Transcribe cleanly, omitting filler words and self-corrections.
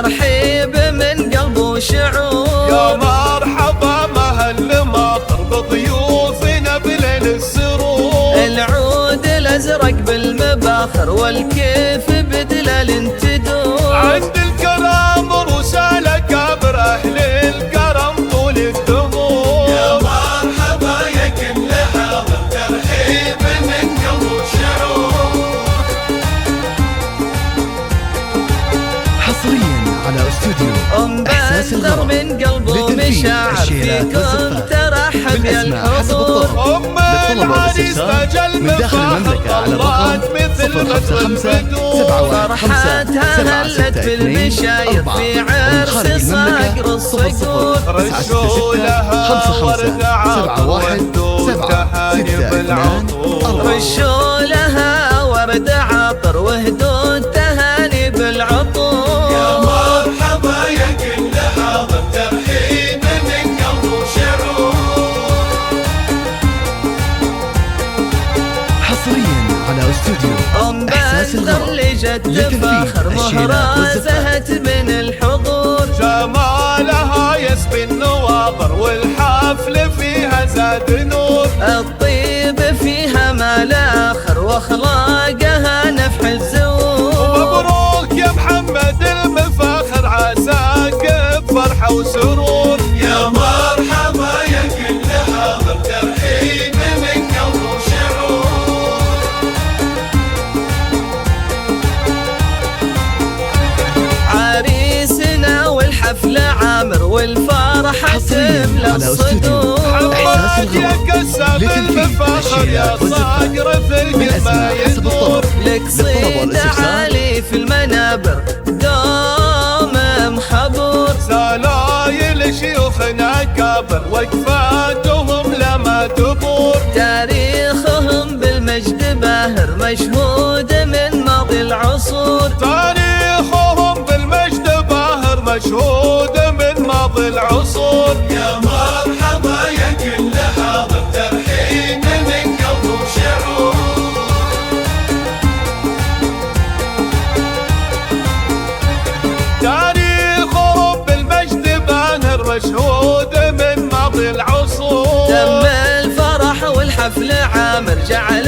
ترحيب من قلب وشعور. يا مرحبا مهل مطر بضيوفنا بليل السرور. العود الازرق بالمباخر والكيف بدلال تدور. عند الكرم رسال كبر اهل الكرم طول الدهور. يا مرحبا يا كل حاضر ترحيب من قلب وشعور. حصريا على استوديو إحساس بدر الغرب من قلبه مشاعر فيكم ترحب يا الحضور. العريس تاج المفاخر طلعت مثل بدر البدور. فرحتها هلت بالمشاير في عرس صقر الصقور. رشوا لها ورد عطر وهدوا تهاني بالعطور. رشوا لها ورد عطر وهدوا تهاني بالعطور. يا مرحبا يا كل حاضر ترحيب من قلب وشعور. حصريا على استوديو إحساس الغرب اللي جت فخر مهرة زهت من الحضور. جمالها يسبي النواظر والحفل فيها زاد نور. الطيب فيها ما لا آخر واخلاقها نفح الزور. مبروك يا محمد المفاخر عساك بفرحة وسرور. يا مرحبا يا كل حاضر ترحيب من قلب وشعور. عريسنا والحفل عامر والفرحة تملى الصدور. حماد يا كساب المفاخر يا صقر في القلب ما يدور. لك صيد عالي في المنابر دوم محبور. سلايل شيوخنا كبر وقفاتهم لما تبور. تاريخهم بالمجد باهر مشهود من ماضي العصور. تاريخهم بالمجد باهر مشهود من ماضي العصور. يا مرحبا يا كل حاضر ترحيب من قلب وشعور. تاريخهم بالمجد باهر مشهود من ماضي العصور. تم الفرح والحفل عامر جعل